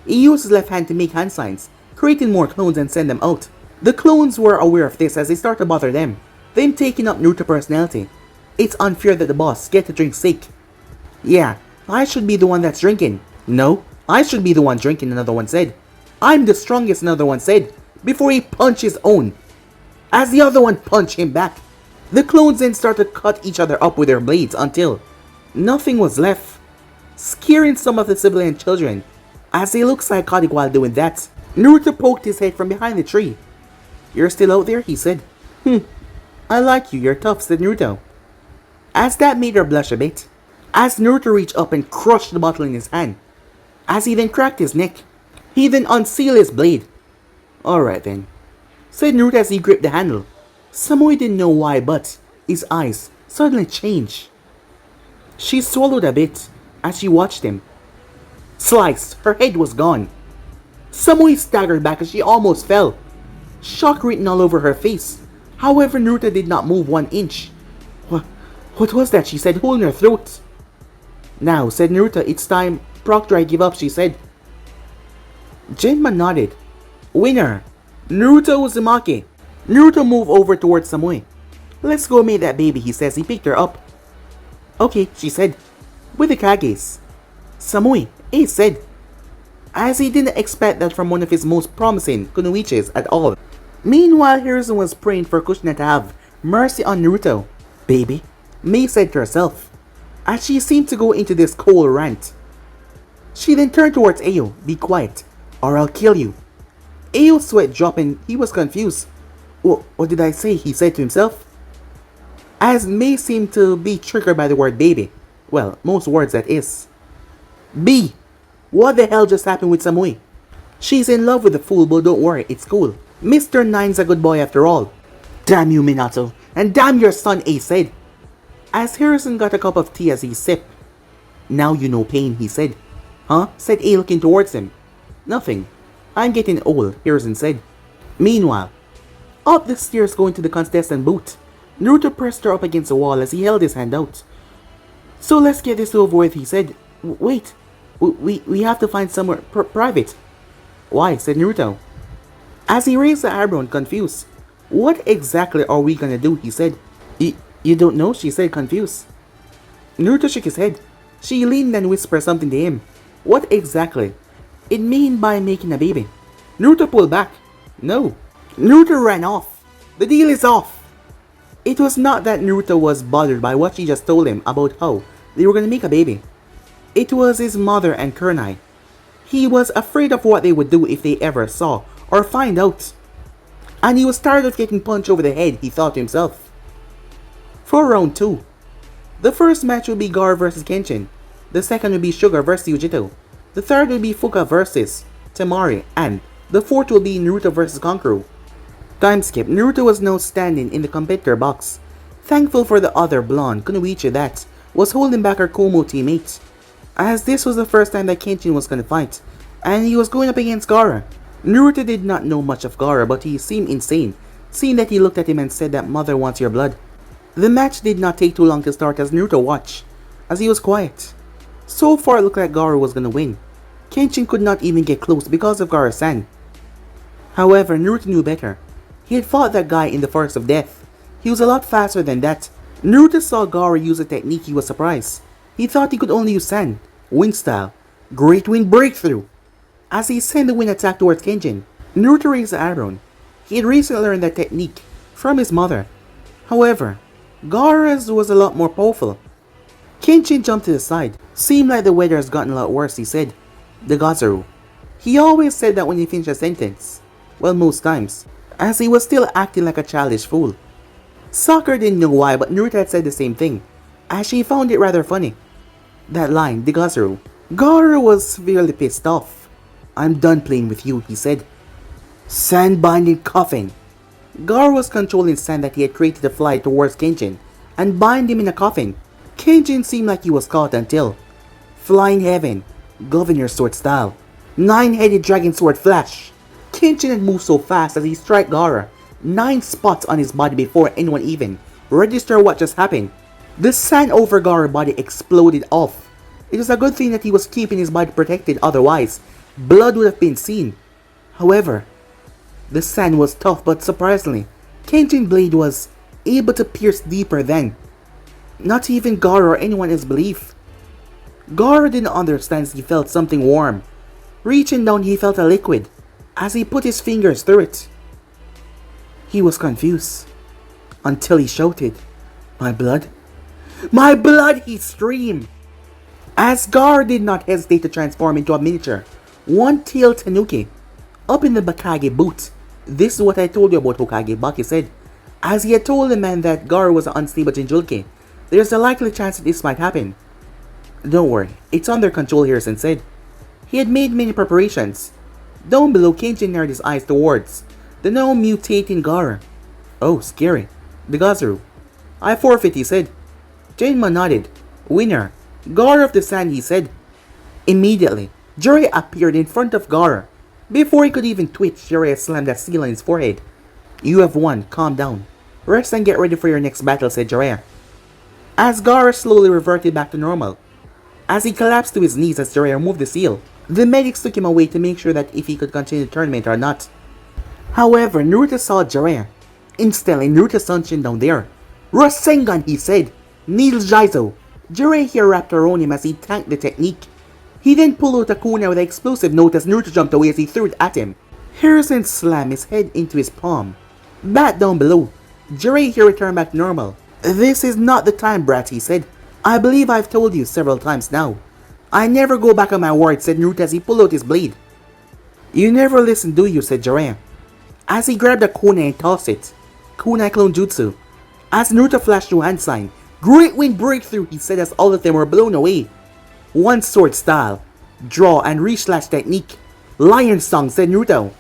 He used his left hand to make hand signs, creating more clones and send them out. The clones were aware of this as they started to bother them, then taking up Naruto's personality. It's unfair that the boss get to drink sake. Yeah, I should be the one that's drinking. No, I should be the one drinking, another one said. I'm the strongest, another one said, before he punched his own. As the other one punched him back, the clones then started to cut each other up with their blades until nothing was left, scaring some of the civilian children as they looked psychotic while doing that. Naruto poked his head from behind the tree. You're still out there, he said. I like you, you're tough, said Naruto. As that made her blush a bit, as Naruto reached up and crushed the bottle in his hand, as he then cracked his neck, he then unsealed his blade. Alright then, said Naruto as he gripped the handle. Samui didn't know why, but his eyes suddenly changed. She swallowed a bit as she watched him. Sliced, her head was gone. Samui staggered back as she almost fell, shock written all over her face. However, Naruto did not move 1 inch. What was that? She said, holding her throat. Now, said Naruto, it's time. Proctor, I give up, she said. Genma nodded. Winner, Naruto Uzumaki. Naruto moved over towards Samui. Let's go meet that baby, he says. He picked her up. Okay, she said, with the Kages. Samui, he said, as he didn't expect that from one of his most promising kunoichis at all. Meanwhile, Hiruzen was praying for Kushina to have mercy on Naruto. Baby, Mei said to herself, as she seemed to go into this cold rant. She then turned towards Ayo. Be quiet, or I'll kill you. Ayo's sweat dropped and he was confused. What did I say? He said to himself. As Mei seemed to be triggered by the word baby. Well, most words that is. B, what the hell just happened with Samui? She's in love with the fool, but don't worry, it's cool. Mr. Nine's a good boy after all. Damn you, Minato, and damn your son, Ace said. As Hiruzen got a cup of tea as he sipped. Now you know pain, he said. Huh? Said A looking towards him. Nothing. I'm getting old, Hiruzen said. Meanwhile, up the stairs going to the contestant booth, Naruto pressed her up against the wall as he held his hand out. So let's get this over with, he said. Wait, we have to find somewhere private. Why? Said Naruto. As he raised the eyebrow, confused. What exactly are we gonna do? He said. You don't know? She said, confused. Naruto shook his head. She leaned and whispered something to him. What exactly? It mean by making a baby. Naruto pulled back. No. Naruto ran off. The deal is off. It was not that Naruto was bothered by what she just told him about how they were gonna make a baby. It was his mother and Kurenai. He was afraid of what they would do if they ever saw or find out. And he was tired of getting punched over the head, he thought to himself. For round 2, the first match will be Gaara versus Kenshin. The second will be Sugar versus Yujito. The third will be Fuka versus Temari. And the fourth will be Naruto versus Kankuro. Time skip. Naruto was now standing in the competitor box, thankful for the other blonde kunoichi that was holding back her Komo teammate. as this was the first time that Kenshin was gonna fight, and he was going up against Gaara. Naruto did not know much of Gaara, but he seemed insane, seeing that he looked at him and said that mother wants your blood. The match did not take too long to start as Naruto watched, as he was quiet. So far it looked like Gaara was gonna win. Kenshin could not even get close because of Gaara-san. However, Naruto knew better. He had fought that guy in the Forest of Death. He was a lot faster than that. Naruto saw Gaara use a technique. He was surprised. He thought he could only use Sand, Wind style, Great Wind Breakthrough. As he sent the wind attack towards Kenshin, Naruto raised the eyebrow. He had recently learned that technique from his mother. However, Gaara's was a lot more powerful. Kenshin jumped to the side. Seemed like the weather has gotten a lot worse, he said. The Gazaru. He always said that when he finished a sentence. Well, most times, as he was still acting like a childish fool. Sakura didn't know why, but Naruto had said the same thing, as she found it rather funny. That line, the Gazaru. Gaara was severely pissed off. I'm done playing with you, he said. Sand binding coffin. Gaara was controlling sand that he had created to fly towards Kenshin and bind him in a coffin. Kenshin seemed like he was caught until Flying Heaven, Governor Sword style. 9-headed dragon sword flash. Kenshin had moved so fast as he struck Gaara 9 spots on his body before anyone even registered what just happened. The sand over Gaara's body exploded off. It was a good thing that he was keeping his body protected, otherwise blood would have been seen. However, the sand was tough, but surprisingly, Kenshin's blade was able to pierce deeper than not even Gaara or anyone else's belief. Gaara didn't understand as he felt something warm. Reaching down, he felt a liquid as he put his fingers through it. He was confused until he shouted, "My blood? My blood!" he screamed. As Gaara did not hesitate to transform into a miniature one-tailed tanuki up in the Bakage boot. This is what I told you about Hokage, Baki said, as he had told the man that Gaara was an unstable Jinchuriki. There's a likely chance that this might happen. Don't worry, it's under control here, Sen said. He had made many preparations. Down below, Kenshin narrowed his eyes towards the now mutating Gaara. Oh, scary. The Gazaru. I forfeit, he said. Jainma nodded. Winner. Gaara of the Sand, he said. Immediately, Jiraiya appeared in front of Gaara. Before he could even twitch, Jiraiya slammed a seal on his forehead. You have won, calm down. Rest and get ready for your next battle, said Jiraiya. As Gaara slowly reverted back to normal. As he collapsed to his knees as Jiraiya removed the seal, the medics took him away to make sure that if he could continue the tournament or not. However, Naruto saw Jiraiya. Instantly, Naruto summoned him down there. Rasengan, he said. Needle Jaizo. Jiraiya here wrapped around him as he tanked the technique. He then pulled out a kunai with an explosive note as Naruto jumped away as he threw it at him. Harrison slammed his head into his palm. Back down below, Jiraiya here returned back to normal. This is not the time, brat, he said. I believe I've told you several times now. I never go back on my word, said Naruto as he pulled out his blade. You never listen, do you, said Jiraiya, as he grabbed a kunai and tossed it. Kunai clone jutsu. As Naruto flashed through hand sign, Great Wind Breakthrough, he said as all of them were blown away. One sword style, draw and re-slash technique. Lion Song, said Naruto.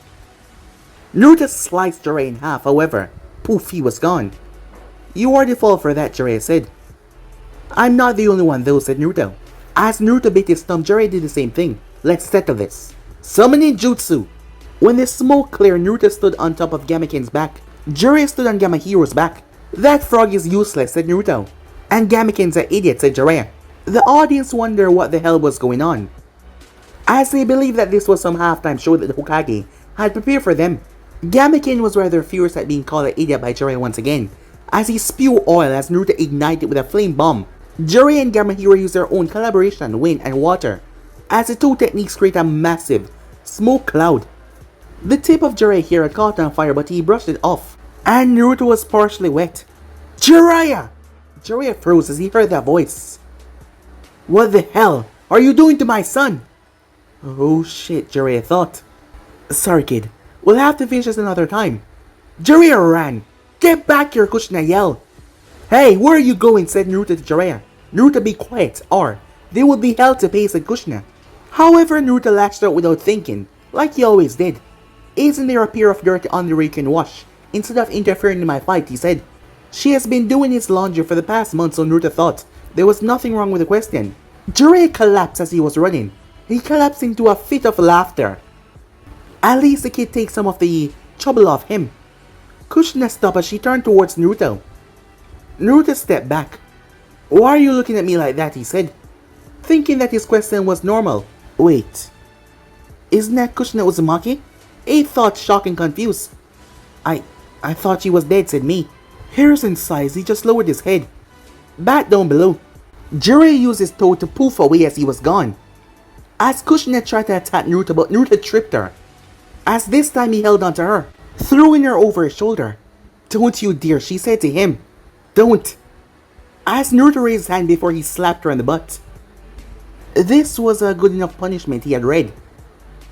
Naruto sliced Jiraiya in half, however, poof, he was gone. You are the fall for that, Jiraiya said. I'm not the only one though, said Naruto. As Naruto bit his thumb, Jiraiya did the same thing. Let's settle this. Summoning Jutsu. When the smoke cleared, Naruto stood on top of Gamaken's back. Jiraiya stood on Gamahiro's back. That frog is useless, said Naruto. And Gamaken's an idiot, said Jiraiya. The audience wondered what the hell was going on, as they believed that this was some halftime show that the Hokage had prepared for them. Gamaken was rather furious at being called an idiot by Jiraiya once again, as he spewed oil as Naruto ignited with a flame bomb. Jiraiya and Gamahiro used their own collaboration, wind and water, as the two techniques create a massive smoke cloud. The tip of Jiraiya here had caught on fire, but he brushed it off, and Naruto was partially wet. Jiraiya! Jiraiya froze as he heard that voice. What the hell are you doing to my son? Oh shit, Jiraiya thought. Sorry kid, we'll have to finish this another time. Jiraiya ran. Get back here, Kushina yelled. Hey, where are you going, said Naruto to Jiraiya. Naruto, be quiet, or they will be held to pay, said Kushina. However, Naruto lashed out without thinking, like he always did. Isn't there a pair of dirty underwear you can wash, instead of interfering in my fight, he said. She has been doing his laundry for the past month, so Naruto thought there was nothing wrong with the question. Jiraiya collapsed as he was running. He collapsed into a fit of laughter. At least the kid takes some of the trouble off him. Kushina stopped as she turned towards Naruto. Naruto stepped back. "Why are you looking at me like that?" he said, thinking that his question was normal. "Wait, isn't that Kushina Uzumaki?" Abe thought, shocked and confused. I thought she was dead," said me. Harrison sighs, he just lowered his head. Back down below. Jiraiya used his toe to poof away as he was gone. As Kushina tried to attack Naruto, but Naruto tripped her. As this time he held onto her, throwing her over his shoulder. "Don't you dare," she said to him. "Don't." As Naruto raised his hand before he slapped her in the butt. This was a good enough punishment, he had read.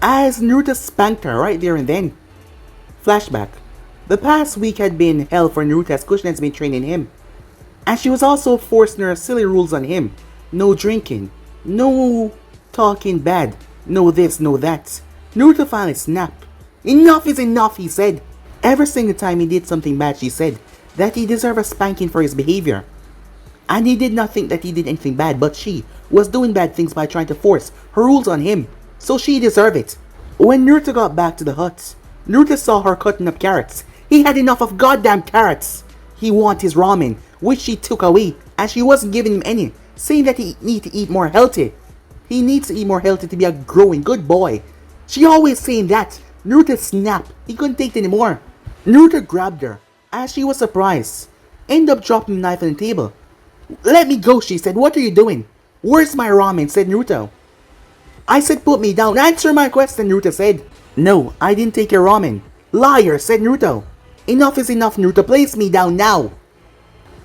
As Naruto spanked her right there and then. Flashback. The past week had been hell for Naruto as Kushina has been training him. And she was also forcing her silly rules on him. No drinking. No talking bad. No this, no that. Naruto finally snapped. "Enough is enough," he said. Every single time he did something bad, she said that he deserved a spanking for his behavior. And he did not think that he did anything bad, but she was doing bad things by trying to force her rules on him. So she deserved it. When Naruto got back to the hut, Naruto saw her cutting up carrots. He had enough of goddamn carrots. He wanted his ramen, which she took away, and she wasn't giving him any, saying that he needs to eat more healthy. He needs to eat more healthy to be a growing good boy. She always saying that. Naruto snapped. He couldn't take it anymore. Naruto grabbed her, as she was surprised. Ended up dropping the knife on the table. "Let me go," she said. "What are you doing?" "Where's my ramen?" said Naruto. "I said put me down. Answer my question," Naruto said. "No, I didn't take your ramen." "Liar," said Naruto. "Enough is enough, Naruto. Place me down now."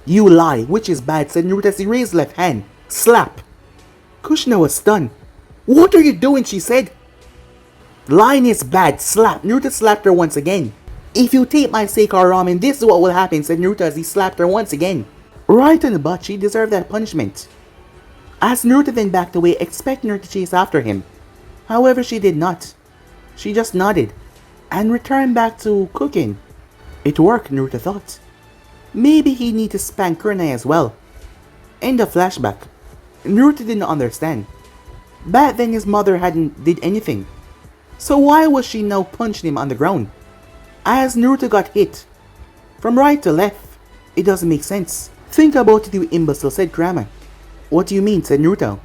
"You lie, which is bad," said Naruto as he raised his left hand. Slap. Kushina was stunned. "What are you doing?" she said. "Lying is bad." Slap. Naruto slapped her once again. "If you take my Seikar ramen, this is what will happen," said Naruto as he slapped her once again. Right on the butt, she deserved that punishment. As Naruto then backed away, expecting her to chase after him. However, she did not. She just nodded, and returned back to cooking. It worked, Naruto thought. Maybe he need to spank Kurenai as well. End of flashback. Naruto didn't understand. Back then his mother hadn't did anything. So why was she now punching him on the ground? As Naruto got hit. From right to left. It doesn't make sense. "Think about it, you imbecile," said Kurama. "What do you mean?" said Naruto.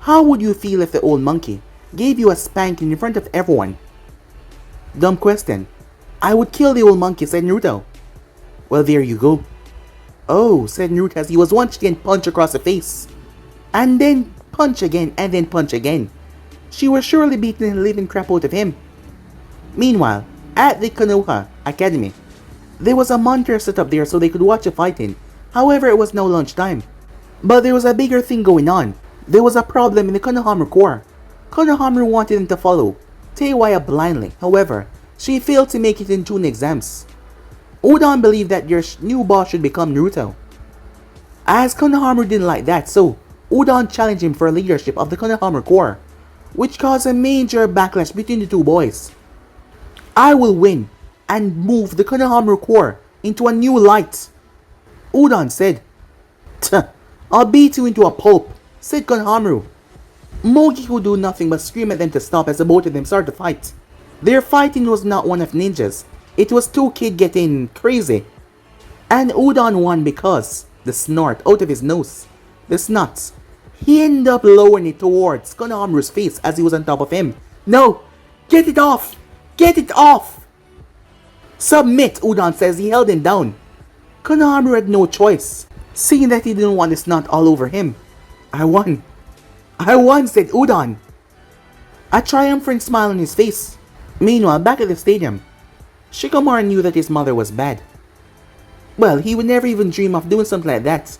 "How would you feel if the old monkey gave you a spanking in front of everyone?" "Dumb question." "I would kill the old monkey," said Naruto. "Well, there you go." "Oh," said Naruto as he was once again punched across the face. And then punch again, and then punch again. She was surely beating the living crap out of him. Meanwhile, at the Konoha Academy, there was a monitor set up there so they could watch the fighting. However, it was now lunchtime. But there was a bigger thing going on. There was a problem in the Konohamaru Corps. Konohamaru wanted them to follow Teiwaya blindly. However, she failed to make it in Chuunin exams. Udon believed that your new boss should become Naruto. As Konohamaru didn't like that, so Udon challenged him for leadership of the Konohamaru Corps, which caused a major backlash between the two boys. "I will win and move the Konohamaru Corps into a new light," Udon said. "Tuh, I'll beat you into a pulp," said Konohamaru. Mogi could do nothing but scream at them to stop as the both of them started to fight. Their fighting was not one of ninjas. It was two kids getting crazy. And Udon won because the snort out of his nose. The snots. He ended up lowering it towards Konohamaru's face as he was on top of him. "No! Get it off! Get it off!" "Submit," Udon says. He held him down. Konohamaru had no choice, seeing that he didn't want the snot all over him. "I won. I won," said Udon. A triumphant smile on his face. Meanwhile, back at the stadium, Shikamaru knew that his mother was bad. Well, he would never even dream of doing something like that.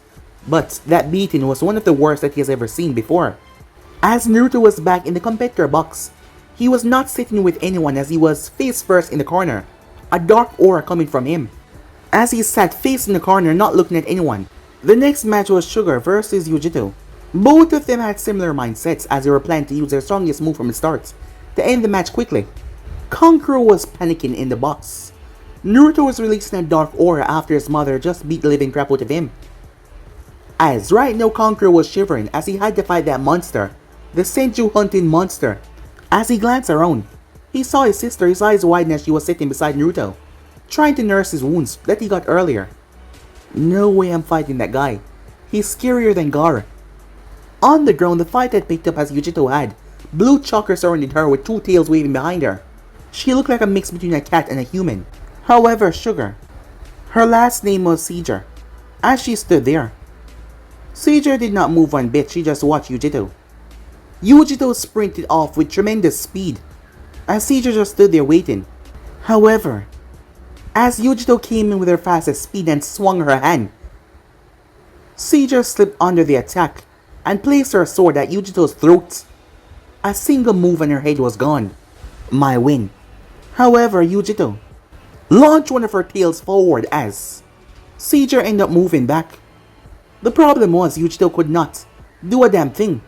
But that beating was one of the worst that he has ever seen before. As Naruto was back in the competitor box, he was not sitting with anyone as he was face first in the corner, a dark aura coming from him. As he sat face in the corner not looking at anyone, the next match was Sugar versus Yujito. Both of them had similar mindsets as they were planning to use their strongest move from the start to end the match quickly. Kankuro was panicking in the box. Naruto was releasing a dark aura after his mother just beat the living crap out of him. As right now Conqueror was shivering as he had to fight that monster, the Senju hunting monster. As he glanced around, he saw his sister, his eyes widen as she was sitting beside Naruto, trying to nurse his wounds that he got earlier. No way I'm fighting that guy. He's scarier than Gaara. On the ground, the fight had picked up as Yujito had. Blue chakra surrounded her with two tails waving behind her. She looked like a mix between a cat and a human. However, Sugar. Her last name was Caesar. As she stood there, Caesar did not move one bit, she just watched Yujito. Yujito sprinted off with tremendous speed, as Caesar just stood there waiting. However, as Yujito came in with her fastest speed and swung her hand, Caesar slipped under the attack and placed her sword at Yujito's throat. A single move and her head was gone. My win. However, Yujito launched one of her tails forward as Caesar ended up moving back. The problem was Yujito could not do a damn thing.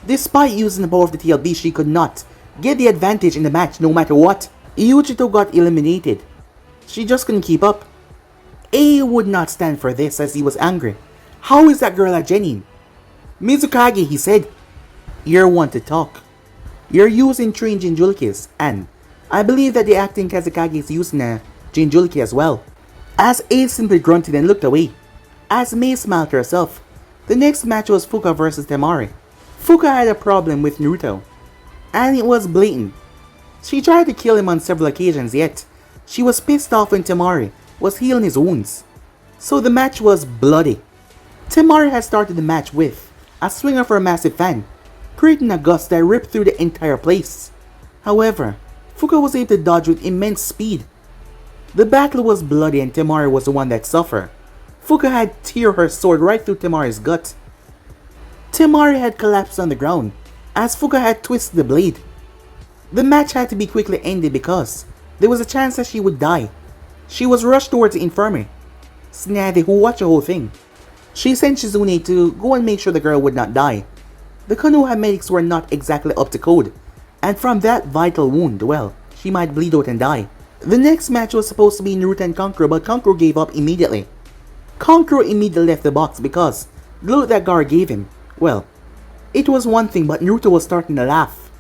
Despite using the power of the tail beast, she could not get the advantage in the match no matter what. Yujito got eliminated. She just couldn't keep up. A would not stand for this as he was angry. How is that girl a genin? Mizukage, he said. You're one to talk. You're using trained Jinjurikis, and I believe that the acting Kazekage is using a Jinjuriki as well. As A simply grunted and looked away. As Mei smiled to herself. The next match was Fuka versus Temari. Fuka had a problem with Naruto, and it was blatant. She tried to kill him on several occasions, yet she was pissed off when Temari was healing his wounds. So the match was bloody. Temari had started the match with a swing of her massive fan, creating a gust that ripped through the entire place. However, Fuka was able to dodge with immense speed. The battle was bloody and Temari was the one that suffered. Fuka had tear her sword right through Temari's gut. Temari had collapsed on the ground as Fuka had twisted the blade. The match had to be quickly ended because there was a chance that she would die. She was rushed towards the infirmary. Tsunade, who watched the whole thing, she sent Shizune to go and make sure the girl would not die. The Konoha medics were not exactly up to code, and from that vital wound, well, she might bleed out and die. The next match was supposed to be Naruto and Kankuro, but Kankuro gave up immediately. Kankuro immediately left the box because the look that Gaara gave him, well, it was one thing, but Naruto was starting to laugh.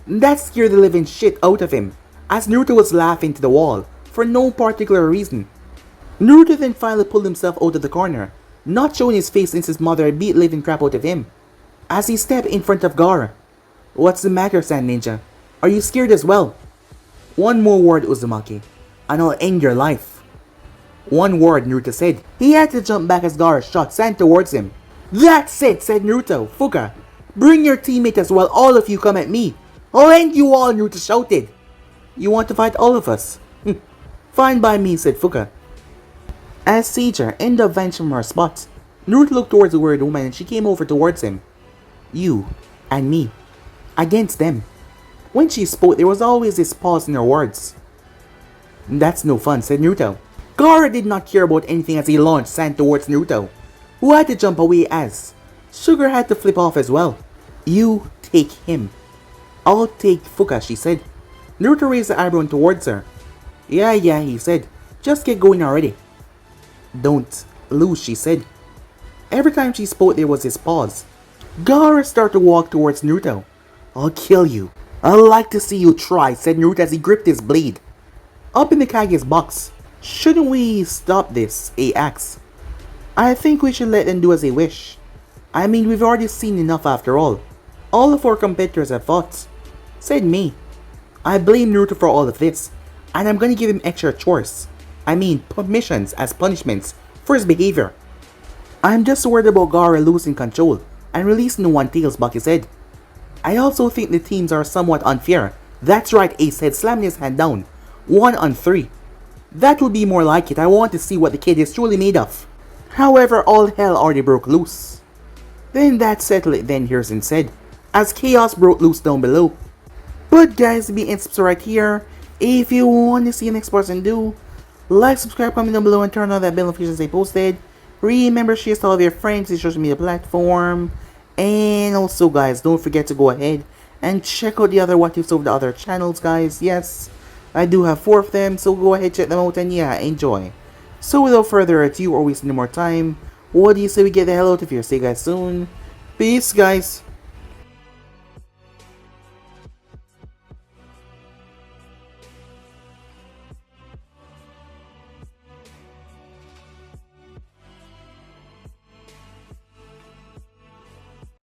That scared the living shit out of him, as Naruto was laughing to the wall for no particular reason. Naruto then finally pulled himself out of the corner, not showing his face since his mother had beat living crap out of him. As he stepped in front of Gaara. What's the matter, Sand Ninja? Are you scared as well? One more word, Uzumaki, and I'll end your life. One word, Naruto said. He had to jump back as Gaara shot sand towards him. That's it, said Naruto. Fuka, bring your teammate as well, all of you come at me. I'll end you all, Naruto shouted. You want to fight all of us? Fine by me, said Fuka. As Caesar ended up vanishing from her spot, Naruto looked towards the worried woman and she came over towards him. You and me. Against them. When she spoke, there was always this pause in her words. That's no fun, said Naruto. Gaara did not care about anything as he launched sand towards Naruto, who had to jump away as Sugar had to flip off as well. You take him. I'll take Fuka, she said. Naruto raised the eyebrow towards her. Yeah, he said. Just get going already. Don't lose, she said. Every time she spoke, there was this pause. Gaara started to walk towards Naruto. I'll kill you. I'd like to see you try, said Naruto as he gripped his blade. Up in the Kage's box. Shouldn't we stop this? A asked. I think we should let them do as they wish. I mean, we've already seen enough after all. All of our competitors have fought, said me. I blame Naruto for all of this, and I'm gonna give him extra chores. I mean, permissions as punishments for his behavior. I'm just worried about Gaara losing control and releasing the One Tails, Bucky said. I also think the teams are somewhat unfair. That's right, Ace said, slamming his hand down. 1 on 3. That would be more like it. I want to see what the kid is truly made of. However, all hell already broke loose. Then that settled it then, Hirsen said, as chaos broke loose down below. But guys, be in right here. If you want to see the next person do, like, subscribe, comment down below, and turn on that bell notifications they posted. Remember, share to all of your friends in social media platform. And also, guys, don't forget to go ahead and check out the other what ifs over the other channels, guys. Yes, I do have 4 of them, so go ahead, check them out, and yeah, enjoy. So without further ado or wasting no more time, What do you say we get the hell out of here? See you guys soon. Peace, guys.